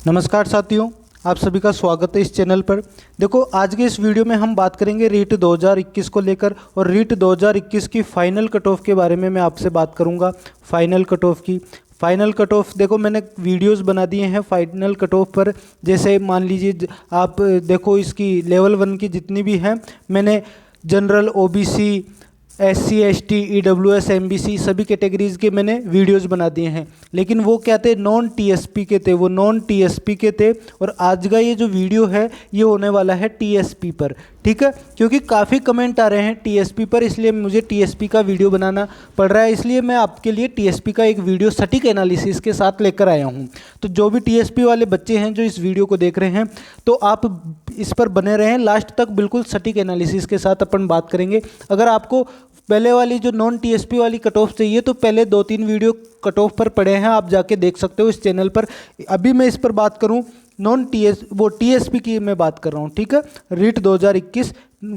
नमस्कार साथियों, आप सभी का स्वागत है इस चैनल पर। देखो, आज के इस वीडियो में हम बात करेंगे रीट 2021 को लेकर और रीट 2021 की फाइनल कट ऑफ के बारे में मैं आपसे बात करूंगा। फाइनल कट ऑफ देखो, मैंने वीडियोस बना दिए हैं फाइनल कट ऑफ पर। जैसे मान लीजिए आप देखो, इसकी लेवल 1 की जितनी भी हैं, मैंने general, OBC, SC ST EWS MBC सभी कैटेगरीज़ के मैंने वीडियोस बना दिए हैं। लेकिन वो क्या थे, नॉन TSP के थे, वो नॉन TSP के थे। और आज का ये जो वीडियो है ये होने वाला है TSP पर, ठीक है। क्योंकि काफ़ी कमेंट आ रहे हैं TSP पर, इसलिए मुझे TSP का वीडियो बनाना पड़ रहा है। इसलिए मैं आपके लिए TSP का एक वीडियो सटीक एनालिसिस के साथ लेकर आया हूँ। तो जो भी TSP वाले बच्चे हैं जो इस वीडियो को देख रहे हैं, तो आप इस पर बने रहें लास्ट तक, बिल्कुल सटीक एनालिसिस के साथ अपन बात करेंगे। अगर आपको पहले वाली जो नॉन TSP वाली कट ऑफ चाहिए तो पहले 2-3 वीडियो कट ऑफ पर पड़े हैं, आप जाके देख सकते हो इस चैनल पर। अभी मैं इस पर बात करूं TSP की मैं बात कर रहा हूं, ठीक है। REET 2021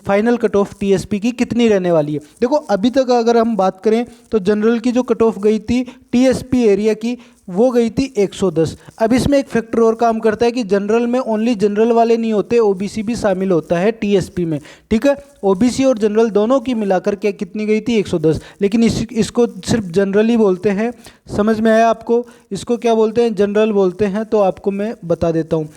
final cut off TSP की कितनी रहने वाली है। देखो, अभी तक अगर हम बात करें तो जनरल की जो कट ऑफ गई थी TSP एरिया की, वो गई थी 110। अब इसमें एक फैक्टर और काम करता है कि जनरल में ओनली जनरल वाले नहीं होते, OBC भी शामिल होता है TSP में, ठीक है। OBC और जनरल दोनों की मिलाकर के कितनी गई थी, 110। लेकिन इसको सिर्फ जनरल ही बोलते हैं। समझ में आया आपको? इसको क्या बोलते हैं, जनरल बोलते हैं। तो आपको मैं बता देता हूँ,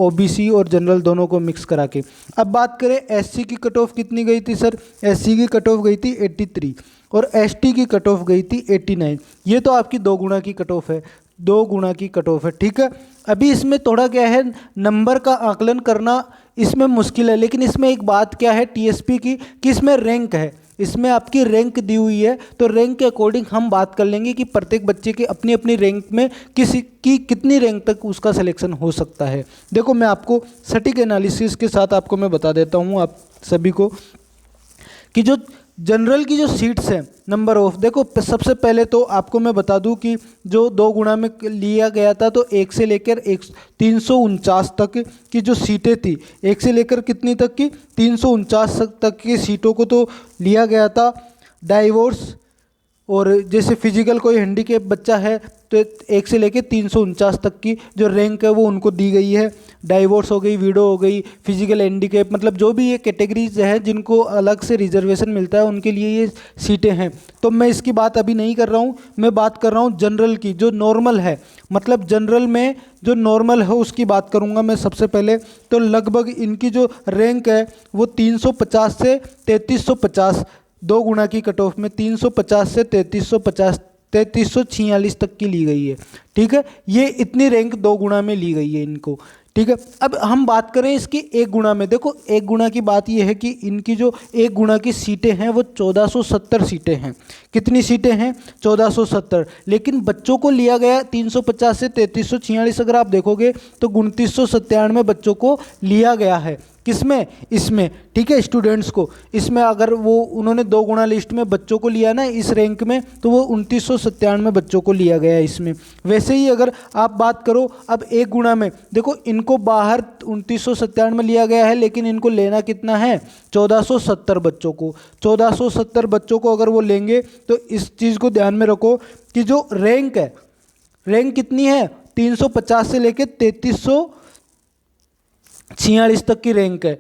OBC और जनरल दोनों को मिक्स करा के। अब बात करें SC की कट ऑफ कितनी गई थी सर। SC की कट ऑफ गई थी 83 और ST की कट ऑफ गई थी 89। ये तो आपकी 2 गुना की कट ऑफ है, 2 गुना की कट ऑफ है, ठीक है। अभी इसमें थोड़ा क्या है, नंबर का आकलन करना इसमें मुश्किल है। लेकिन इसमें एक बात क्या है TSP की, कि इसमें रैंक है, इसमें आपकी रैंक दी हुई है। तो रैंक के अकॉर्डिंग हम बात कर लेंगे कि प्रत्येक बच्चे के अपनी अपनी रैंक में किसी की कितनी रैंक तक उसका सिलेक्शन हो सकता है। देखो, मैं आपको सटीक एनालिसिस के साथ आपको मैं बता देता हूँ आप सभी को कि जो जनरल की जो सीट्स हैं, नंबर ऑफ, देखो सबसे पहले तो आपको मैं बता दूं कि जो 2 गुना में लिया गया था, तो 1 से लेकर 349 तक की जो सीटें थी, 1 से लेकर कितनी तक की, 349 तक की सीटों को तो लिया गया था। डाइवोर्स और जैसे फिजिकल कोई हैंडीकैप बच्चा है तो 1 से लेकर 349 तक की जो रैंक है वो उनको दी गई है। डाइवोर्स हो गई, विडो हो गई, फिजिकल हैंडीकैप, मतलब जो भी ये कैटेगरीज है जिनको अलग से रिजर्वेशन मिलता है, उनके लिए ये सीटें हैं। तो मैं इसकी बात अभी नहीं कर रहा हूँ, मैं बात कर रहा हूँ जनरल की, जो नॉर्मल है। मतलब जनरल में जो नॉर्मल है उसकी बात करूँगा मैं सबसे पहले। तो लगभग इनकी जो रैंक है वो 350 से 3350, 2 गुना की कट ऑफ में 350 से 3350, 3346 तक की ली गई है, ठीक है। ये इतनी रैंक 2 गुना में ली गई है इनको, ठीक है। अब हम बात करें इसकी 1 गुना में। देखो, 1 गुना की बात ये है कि इनकी जो 1 गुना की सीटें हैं वो 1470 सीटें हैं। कितनी सीटें हैं, 1470। लेकिन बच्चों को लिया गया 350 से 3346। अगर आप देखोगे तो 2997 बच्चों को लिया गया है। किसमें, इसमें, ठीक है, स्टूडेंट्स को। इसमें अगर वो उन्होंने 2 गुना लिस्ट में बच्चों को लिया ना इस रैंक में, तो वो 2997 बच्चों को लिया गया है इसमें। वैसे ही अगर आप बात करो अब 1 गुना में, देखो इनको बाहर 2997 में लिया गया है, लेकिन इनको लेना कितना है, 1470 बच्चों को। 1470 बच्चों को अगर वो लेंगे तो इस चीज़ को ध्यान में रखो कि जो रैंक है, रैंक कितनी है, 350 से लेकर 3346 तक की रैंक है।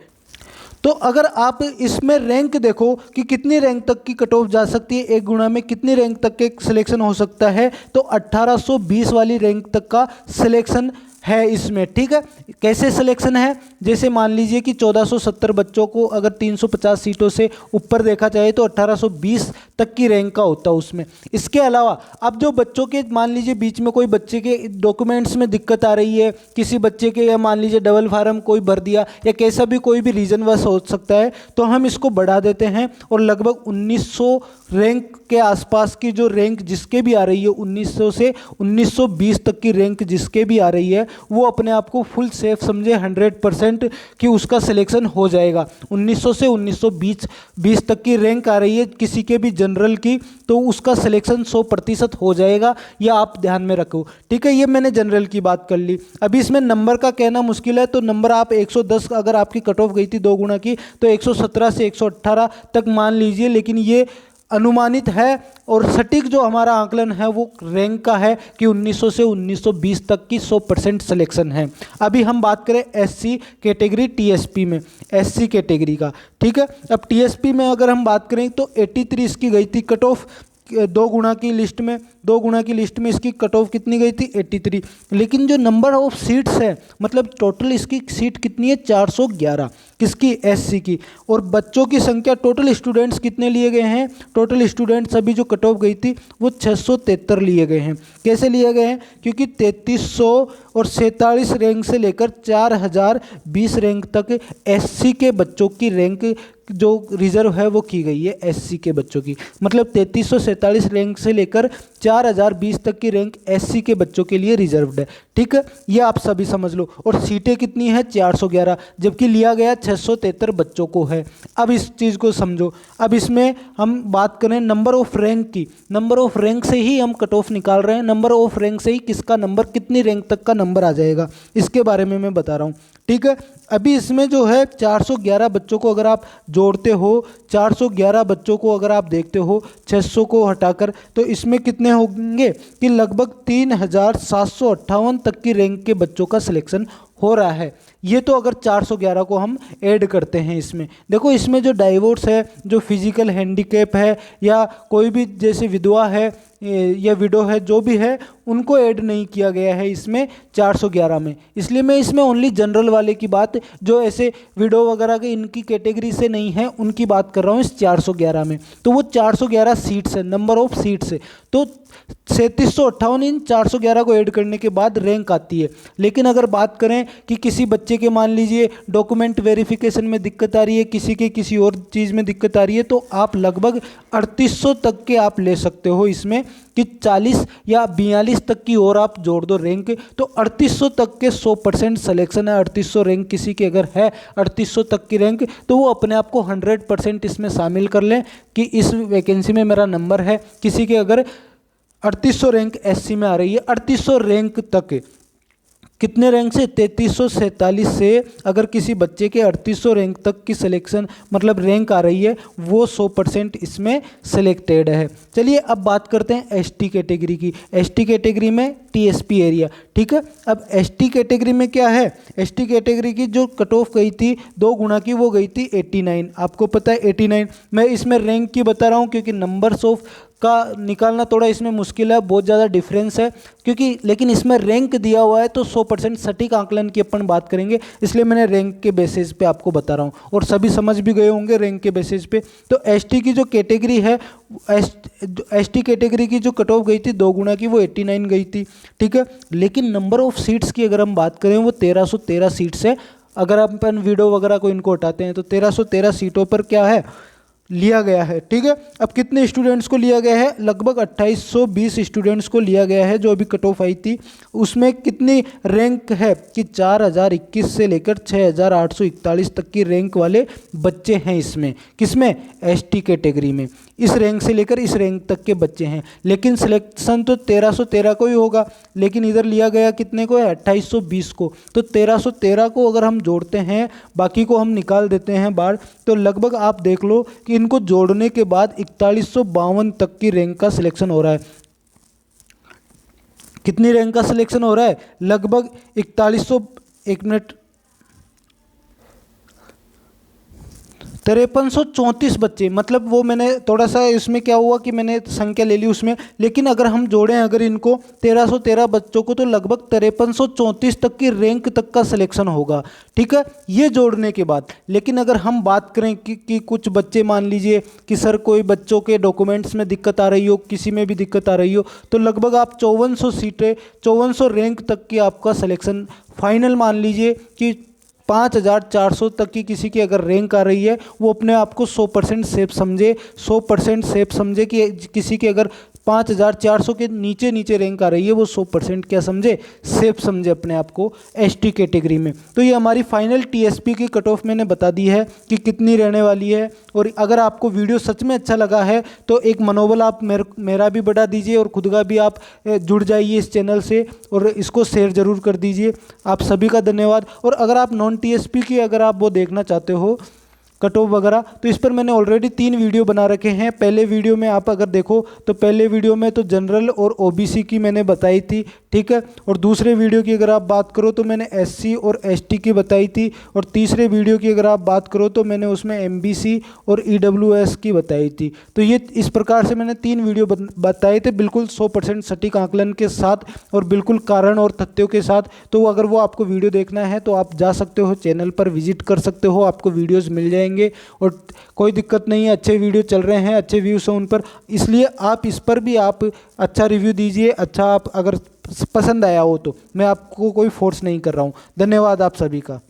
तो अगर आप इसमें रैंक देखो कि कितनी रैंक तक की कट ऑफ जा सकती है, 1 गुना में कितनी रैंक तक के सिलेक्शन हो सकता है, तो 1820 वाली रैंक तक का सिलेक्शन है इसमें, ठीक है। कैसे सिलेक्शन है, जैसे मान लीजिए कि 1470 बच्चों को अगर 350 सीटों से ऊपर देखा जाए तो 1820 तक की रैंक का होता है उसमें। इसके अलावा अब जो बच्चों के, मान लीजिए बीच में कोई बच्चे के डॉक्यूमेंट्स में दिक्कत आ रही है, किसी बच्चे के, या मान लीजिए डबल फार्म कोई भर दिया, या कैसा भी कोई भी रीजन वश हो सकता है, तो हम इसको बढ़ा देते हैं और लगभग 1900 रैंक के आसपास की जो रैंक जिसके भी आ रही है, 1900 से 1920 तक की रैंक जिसके भी आ रही है, वो अपने आप को फुल सेफ समझे 100% कि उसका सिलेक्शन हो जाएगा। 1900 से 1920 तक की रैंक आ रही है किसी के भी जनरल की, तो उसका सिलेक्शन 100% हो जाएगा। यह आप ध्यान में रखो, ठीक है। ये मैंने जनरल की बात कर ली। अभी इसमें नंबर का कहना मुश्किल है, तो नंबर आप 110 अगर आपकी कट ऑफ गई थी 2 गुना की, तो 117 से 118 तक मान लीजिए। लेकिन ये अनुमानित है और सटीक जो हमारा आकलन है वो रैंक का है कि 1900 से 1920 तक की 100% सिलेक्शन है। अभी हम बात करें एससी कैटेगरी टीएसपी में, एससी कैटेगरी का, ठीक है। अब टीएसपी में अगर हम बात करें तो 83 इसकी गई थी कट ऑफ, 2 गुना की लिस्ट में इसकी कट ऑफ कितनी गई थी 83। लेकिन जो नंबर ऑफ सीट्स है, मतलब टोटल इसकी सीट कितनी है 411 किसकी, एससी की। और बच्चों की संख्या, टोटल स्टूडेंट्स कितने लिए गए हैं, टोटल स्टूडेंट्स अभी जो कट ऑफ गई थी वो 673 लिए गए हैं। कैसे लिए गए हैं, क्योंकि 3347 रैंक से लेकर 4020 रैंक तक एससी के बच्चों की रैंक जो रिजर्व है वो की गई है एससी के बच्चों की। मतलब 3347 रैंक से लेकर 4020 तक की रैंक एससी के बच्चों के लिए रिजर्व्ड है, ठीक है। ये आप सभी समझ लो। और सीटें कितनी है 411, जबकि लिया गया 673 बच्चों को है। अब इस चीज़ को समझो। अब इसमें हम बात करें नंबर ऑफ रैंक की, नंबर ऑफ रैंक से ही हम कट ऑफ निकाल रहे हैं, नंबर ऑफ रैंक से ही किसका नंबर, कितनी रैंक तक का नंबर आ जाएगा, इसके बारे में मैं बता रहा हूँ, ठीक है। अभी इसमें जो है 411 बच्चों को अगर आप जोड़ते हो, 411 बच्चों को अगर आप देखते हो 600 को हटाकर, तो इसमें कितने होंगे कि लगभग 3758 तक की रैंक के बच्चों का सिलेक्शन हो रहा है। ये तो अगर 411 को हम ऐड करते हैं इसमें। देखो इसमें जो डाइवोर्स है, जो फिजिकल हैंडीकैप है, या कोई भी जैसे विधवा है या विडो है, जो भी है उनको ऐड नहीं किया गया है इसमें 411 में। इसलिए मैं इसमें ओनली जनरल वाले की बात, जो ऐसे विडो वगैरह के इनकी कैटेगरी से नहीं है उनकी बात कर रहा हूँ इस 411 में। तो वो 411 सीट्स है, नंबर ऑफ सीट्स है। तो 3758 इन 411 को ऐड करने के बाद रैंक आती है। लेकिन अगर बात करें कि किसी बच्चे के मान लीजिए डॉक्यूमेंट वेरिफिकेशन में दिक्कत आ रही है, किसी के किसी और चीज़ में दिक्कत आ रही है, तो आप लगभग 3800 तक के आप ले सकते हो इसमें, कि 40 या 42 तक की और आप जोड़ दो रैंक, तो 3800 तक के 100% सिलेक्शन है। 3800 रैंक किसी की अगर है, 3800 तक की रैंक, तो वो अपने आप को 100% इसमें शामिल कर लें कि इस वैकेंसी में मेरा नंबर है। किसी के अगर 3800 रैंक एससी में आ रही है, 3800 रैंक तक, कितने रैंक से, 3347 से अगर किसी बच्चे के 3800 रैंक तक की सिलेक्शन मतलब रैंक आ रही है, वो 100% इसमें सिलेक्टेड है। चलिए अब बात करते हैं एसटी कैटेगरी की। एसटी कैटेगरी में टीएसपी एरिया, ठीक है। अब एसटी कैटेगरी में क्या है, एसटी कैटेगरी की जो कट ऑफ गई थी 2 गुना की, वो गई थी 89। आपको पता है 89। मैं इसमें रैंक की बता रहा हूँ क्योंकि नंबर्स ऑफ का निकालना थोड़ा इसमें मुश्किल है, बहुत ज़्यादा डिफरेंस है, क्योंकि लेकिन इसमें रैंक दिया हुआ है तो 100% सटीक आकलन की अपन बात करेंगे, इसलिए मैंने रैंक के बेसिस पे आपको बता रहा हूँ और सभी समझ भी गए होंगे रैंक के बेसिस पे। तो एसटी की जो कैटेगरी है, एसटी कैटेगरी की जो कट ऑफ गई थी 2 गुना की, वो 89 गई थी, ठीक है। लेकिन नंबर ऑफ सीट्स की अगर हम बात करें, वो 1313 सीट्स है। अगर अपन वीडियो वगैरह को इनको हटाते हैं तो 1313 सीटों पर क्या है, लिया गया है, ठीक है। अब कितने स्टूडेंट्स को लिया गया है, लगभग 2820 स्टूडेंट्स को लिया गया है जो अभी कट ऑफ आई थी। उसमें कितनी रैंक है कि 4021 से लेकर 6841 तक की रैंक वाले बच्चे हैं इसमें, किसमें, एसटी कैटेगरी में। इस रैंक से लेकर इस रैंक तक के बच्चे हैं। लेकिन सिलेक्शन तो 1313 को ही होगा, लेकिन इधर लिया गया कितने को है, 2820 को। तो 1313 को अगर हम जोड़ते हैं, बाकी को हम निकाल देते हैं बाहर, तो लगभग आप देख लो कि इनको जोड़ने के बाद 4152 तक की रैंक का सिलेक्शन हो रहा है। कितनी रैंक का सिलेक्शन हो रहा है, लगभग 4100, एक मिनट, 5334 बच्चे। मतलब वो मैंने थोड़ा सा इसमें क्या हुआ कि मैंने संख्या ले ली उसमें, लेकिन अगर हम जोड़ें अगर इनको 1313 बच्चों को, तो लगभग 5334 तक की रैंक तक का सिलेक्शन होगा, ठीक है, ये जोड़ने के बाद। लेकिन अगर हम बात करें कि कुछ बच्चे मान लीजिए कि सर कोई बच्चों के डॉक्यूमेंट्स में दिक्कत आ रही हो, किसी में भी दिक्कत आ रही हो, तो लगभग आप 5400 सीटें, 5400 रैंक तक की आपका सिलेक्शन फाइनल मान लीजिए कि 5400 तक की किसी की अगर रैंक आ रही है, वो अपने आप को 100% सेफ समझे, 100% सेफ समझे कि किसी के अगर 5400 के नीचे रैंक आ रही है, वो 100% क्या समझे, सेफ समझे अपने आप को एसटी कैटेगरी में। तो ये हमारी फाइनल टीएसपी की कट ऑफ मैंने बता दी है कि कितनी रहने वाली है। और अगर आपको वीडियो सच में अच्छा लगा है तो एक मनोबल आप मेरा भी बढ़ा दीजिए और खुद का भी आप जुड़ जाइए इस चैनल से, और इसको शेयर ज़रूर कर दीजिए। आप सभी का धन्यवाद। और अगर आप नॉन टीएसपी की अगर आप वो देखना चाहते हो कट ऑफ वगैरह, तो इस पर मैंने ऑलरेडी 3 वीडियो बना रखे हैं। पहले वीडियो में आप अगर देखो तो पहले वीडियो में तो जनरल और ओबीसी की मैंने बताई थी, ठीक है। और दूसरे वीडियो की अगर आप बात करो तो मैंने एससी और एसटी की बताई थी। और तीसरे वीडियो की अगर आप बात करो तो मैंने उसमें एमबीसी और ईडब्ल्यूएस की बताई थी। तो ये इस प्रकार से मैंने 3 वीडियो बताए थे, बिल्कुल 100% सटीक आकलन के साथ और बिल्कुल कारण और तथ्यों के साथ। तो अगर वो आपको वीडियो देखना है तो आप जा सकते हो, चैनल पर विजिट कर सकते हो, आपको वीडियोस मिल जाएंगे और कोई दिक्कत नहीं है। अच्छे वीडियो चल रहे हैं, अच्छे व्यूज़ हैं उन पर, इसलिए आप इस पर भी आप अच्छा रिव्यू दीजिए। अच्छा, आप अगर पसंद आया हो तो मैं आपको कोई फोर्स नहीं कर रहा हूँ। धन्यवाद आप सभी का।